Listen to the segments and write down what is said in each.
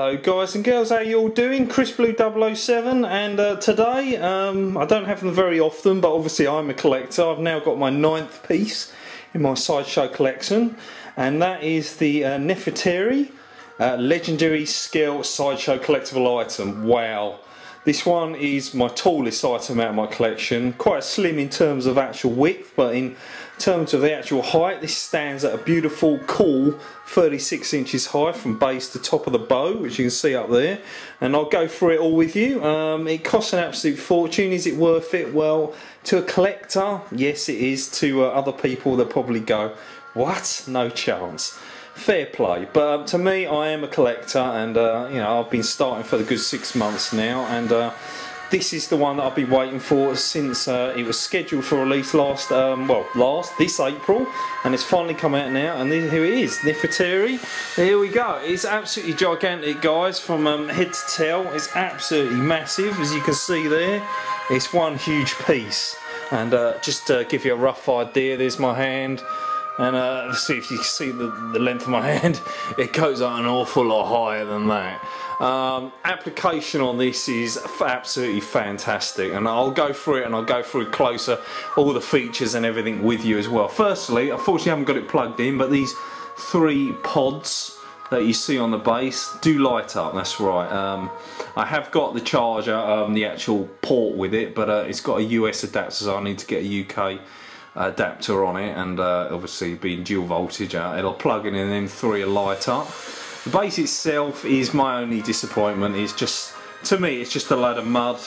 Hello guys and girls, how you all doing? CHRISBLU007, and today, I don't have them very often, but obviously I'm a collector. I've now got my 9th piece in my Sideshow collection, and that is the Neytiri Legendary Scale Sideshow Collectible item. Wow, this one is my tallest item out of my collection. Quite slim in terms of actual width, but in terms of the actual height, this stands at a beautiful, cool 36 inches high from base to top of the bow, which you can see up there, and I'll go through it all with you. It costs an absolute fortune. Is it worth it? Well, to a collector, yes it is. To other people, they'll probably go, what? No chance. Fair play. But to me, I am a collector, and you know, I've been starting for the good 6 months now, and this is the one that I've been waiting for since it was scheduled for release this April, and it's finally come out now, and here it is, Neytiri. Here we go. It's absolutely gigantic, guys, from head to tail. It's absolutely massive, as you can see there. It's one huge piece, and just to give you a rough idea, there's my hand. And see if you can see the length of my hand, it goes up an awful lot higher than that. Application on this is absolutely fantastic, and I'll go through it, and I'll go through closer all the features and everything with you as well. Firstly, unfortunately I haven't got it plugged in, but these 3 pods that you see on the base do light up. That's right. I have got the charger, the actual port with it, but it's got a US adapter, so I need to get a UK adapter on it, and obviously being dual voltage, it'll plug in and then 3 will light up. The base itself is my only disappointment. It's just, to me, it's just a load of mud,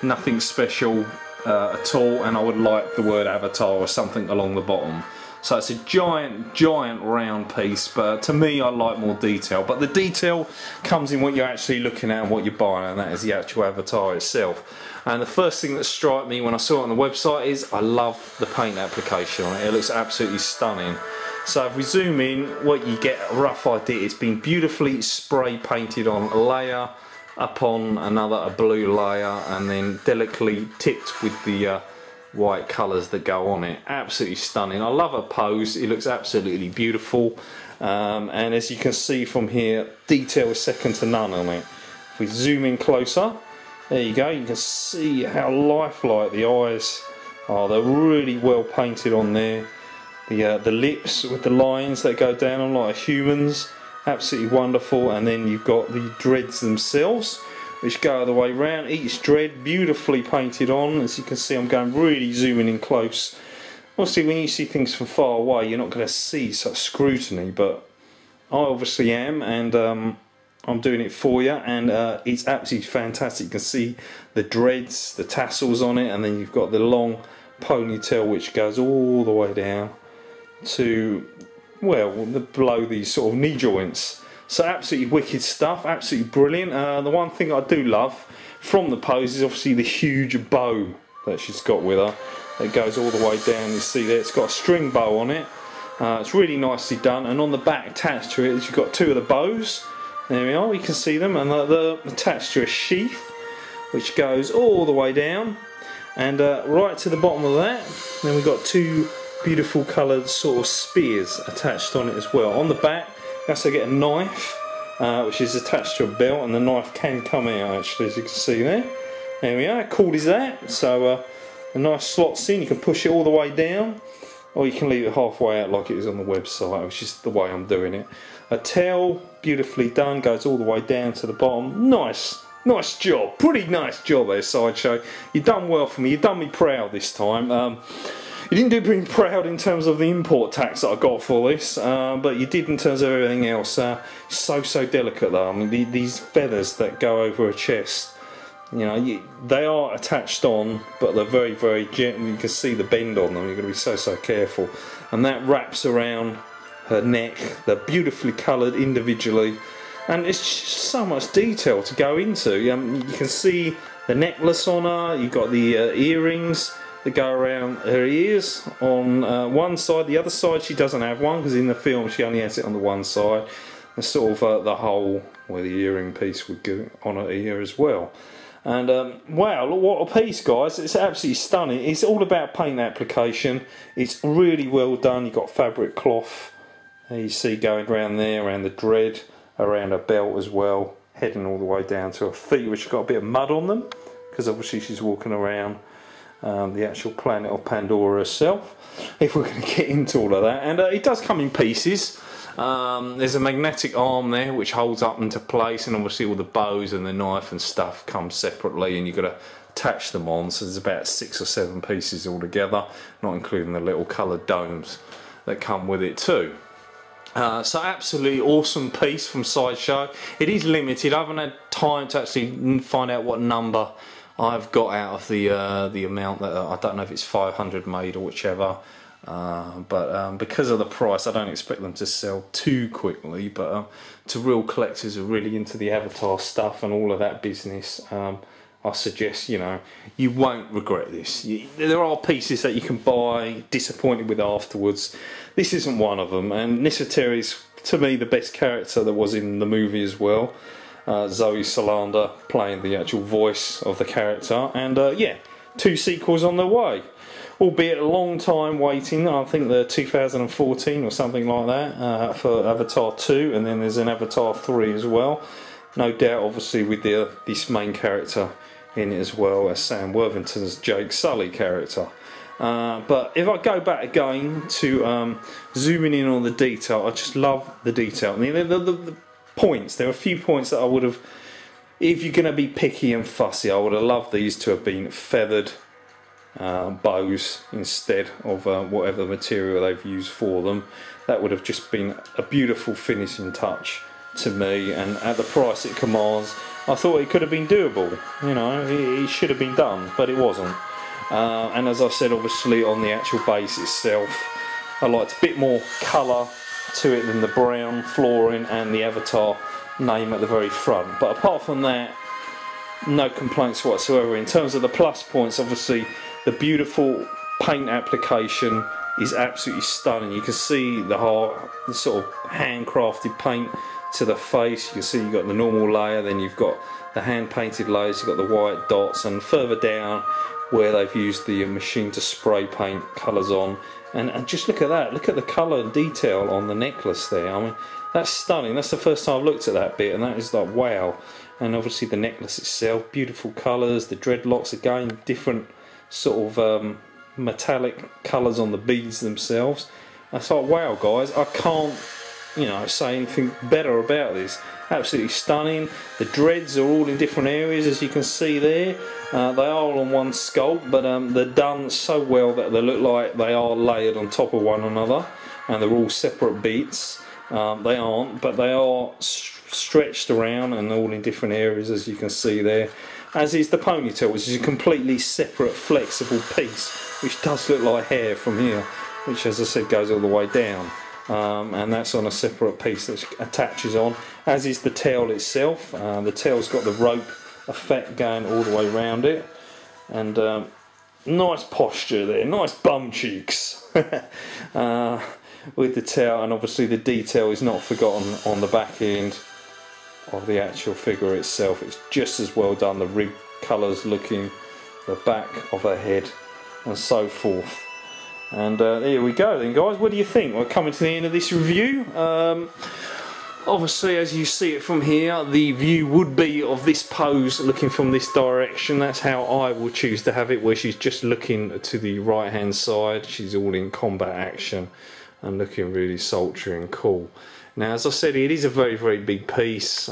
nothing special at all, and I would like the word avatar or something along the bottom. So it's a giant round piece, but to me I like more detail. But the detail comes in what you're actually looking at and what you're buying, and that is the actual avatar itself. And the first thing that struck me when I saw it on the website is I love the paint application on it. It looks absolutely stunning. So if we zoom in, what you get a rough idea, it's been beautifully spray painted on, a layer upon another, a blue layer, and then delicately tipped with the white colours that go on it. Absolutely stunning. I love her pose. It looks absolutely beautiful, and as you can see from here, detail is second to none on it. If we zoom in closer, there you go, you can see how lifelike the eyes are. They're really well painted on there. The lips with the lines that go down on like humans, absolutely wonderful. And then you've got the dreads themselves, which go the way round. Each dread beautifully painted on. As you can see, I'm going really zooming in close. Obviously when you see things from far away, you're not going to see such scrutiny, but I obviously am, and I'm doing it for you, and it's absolutely fantastic. You can see the dreads, the tassels on it, and then you've got the long ponytail which goes all the way down to, well, below these sort of knee joints. So absolutely wicked stuff, absolutely brilliant. The one thing I do love from the pose is obviously the huge bow that she's got with her. It goes all the way down, you see there, it's got a string bow on it. It's really nicely done, and on the back attached to it, you've got 2 of the bows. There we are, you can see them, and they're attached to a sheath which goes all the way down, and right to the bottom of that, then we've got 2 beautiful coloured sort of spears attached on it as well. On the back, you also get a knife which is attached to a belt, and the knife can come out actually, as you can see there. There we are, cool is that. So a nice slots in, you can push it all the way down, or you can leave it halfway out like it is on the website, which is the way I'm doing it. A tail, beautifully done, goes all the way down to the bottom. Nice job, pretty nice job there, Sideshow. You've done well for me, you've done me proud this time. You didn't do me proud in terms of the import tax that I got for this, but you did in terms of everything else. So delicate though. I mean, these feathers that go over a chest, you know, they are attached on, but they're very gentle. You can see the bend on them. You've got to be so careful. And that wraps around her neck. They're beautifully coloured individually, and it's just so much detail to go into. You can see the necklace on her. You've got the earrings that go around her ears on one side. The other side she doesn't have one, because in the film she only has it on the one side. There's sort of the hole where the earring piece would go on her ear as well. And wow, look what a piece, guys. It's absolutely stunning. It's all about paint application. It's really well done. You've got fabric cloth, you see, going around there, around the dread, around her belt as well. heading all the way down to her feet, which have got a bit of mud on them, because obviously she's walking around the actual planet of Pandora herself, if we're going to get into all of that. And it does come in pieces. There's a magnetic arm there which holds up into place, and obviously all the bows and the knife and stuff come separately, and you've got to attach them on. So there's about 6 or 7 pieces altogether, not including the little coloured domes that come with it too. So absolutely awesome piece from Sideshow. It is limited. I haven't had time to actually find out what number I've got out of the amount that I don't know if it's 500 made or whichever. But because of the price, I don't expect them to sell too quickly. But to real collectors who are really into the Avatar stuff and all of that business, I suggest, you know, you won't regret this. There are pieces that you can buy disappointed with afterwards. This isn't one of them, and Neytiri is, to me, the best character that was in the movie as well. Zoe Saldana playing the actual voice of the character, and yeah, 2 sequels on the way. Albeit a long time waiting, I think they're 2014 or something like that, for Avatar 2, and then there's an Avatar 3 as well. No doubt, obviously, with this main character in it as well as Sam Worthington's Jake Sully character. But if I go back again to zooming in on the detail, I just love the detail. I mean, the points, there are a few points that I would have, if you're going to be picky and fussy, I would have loved these to have been feathered bows instead of whatever material they've used for them. That would have just been a beautiful finishing touch to me, and at the price it commands, I thought it could have been doable. You know, it should have been done, but it wasn't. And as I said, obviously on the actual base itself, I liked a bit more colour to it than the brown flooring and the Avatar name at the very front. But apart from that, no complaints whatsoever. In terms of the plus points, obviously the beautiful paint application is absolutely stunning. You can see the sort of handcrafted paint to the face. You can see you've got the normal layer, then you've got the hand painted layers, you've got the white dots, and further down where they've used the machine to spray paint colours on. And just look at that, look at the colour and detail on the necklace there. I mean, that's stunning. That's the first time I've looked at that bit, and that is like wow. And obviously the necklace itself, beautiful colours, the dreadlocks again, different sort of metallic colours on the beads themselves. That's like wow guys, I can't, you know, say anything better about this. Absolutely stunning. The dreads are all in different areas, as you can see there. They are all on one sculpt, but they're done so well that they look like they are layered on top of one another, and they're all separate beats. They aren't, but they are stretched around and all in different areas, as you can see there. As is the ponytail, which is a completely separate flexible piece, which does look like hair from here, which, as I said, goes all the way down. And that's on a separate piece that attaches on, as is the tail itself. The tail's got the rope effect going all the way around it, and nice posture there, nice bum cheeks with the tail. And obviously the detail is not forgotten on the back end of the actual figure itself. It's just as well done, the rib colours looking, the back of her head and so forth. And here we go then guys, what do you think? We're coming to the end of this review. Obviously, as you see it from here, the view would be of this pose looking from this direction. That's how I will choose to have it, where she's just looking to the right hand side. She's all in combat action and looking really sultry and cool. Now, as I said, it is a very, very big piece,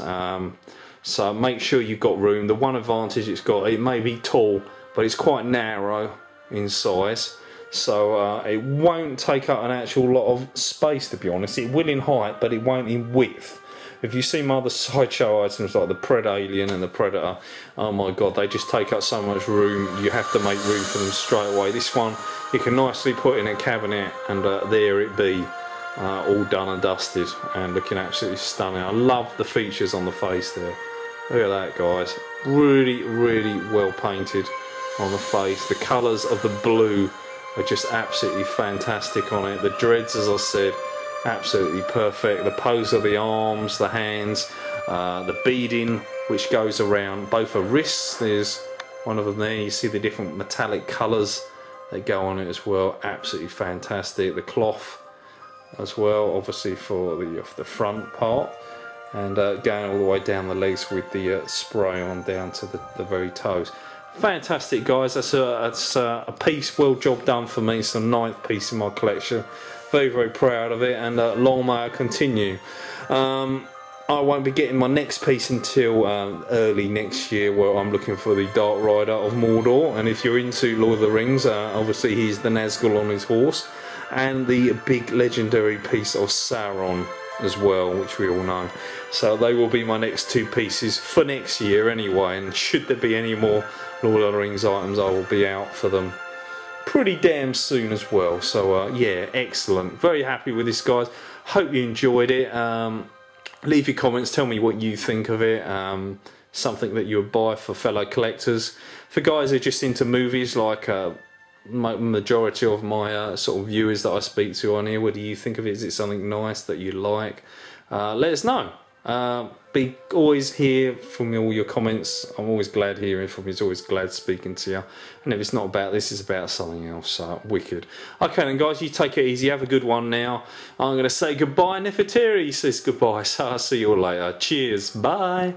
so make sure you've got room. The one advantage it's got, it may be tall, but it's quite narrow in size. So it won't take up an actual lot of space, to be honest. It will in height, but it won't in width. If you see my other Sideshow items like the Pred Alien and the Predator, oh my god, they just take up so much room. You have to make room for them straight away. This one you can nicely put in a cabinet, and there it be, all done and dusted and looking absolutely stunning. I love the features on the face there. Look at that guys, really, really well painted on the face. The colours of the blue are just absolutely fantastic on it. The dreads, as I said, absolutely perfect. The pose of the arms, the hands, the beading which goes around both her wrists. There's one of them there. You see the different metallic colours that go on it as well. Absolutely fantastic. The cloth as well, obviously for the front part, and going all the way down the legs with the spray on down to the very toes. Fantastic, guys. That's a piece well job done for me. It's the 9th piece in my collection. Very, very proud of it, and long may it continue. I won't be getting my next piece until early next year, where I'm looking for the Dark Rider of Mordor. And if you're into Lord of the Rings, obviously he's the Nazgul on his horse, and the big legendary piece of Sauron as well, which we all know. So they will be my next 2 pieces for next year anyway, and should there be any more Lord of the Rings items, I will be out for them pretty damn soon as well. So yeah, excellent. Very happy with this, guys. Hope you enjoyed it. Leave your comments, tell me what you think of it. Something that you would buy for fellow collectors. For guys who are just into movies, like majority of my sort of viewers that I speak to on here, what do you think of it? Is it something nice that you like? Let us know. Be always hear from all your comments. I'm always glad hearing from you. It's always glad speaking to you. And if it's not about this, it's about something else. Wicked. Okay then, guys, you take it easy. Have a good one now. I'm going to say goodbye. Neytiri says goodbye. So I'll see you all later. Cheers. Bye.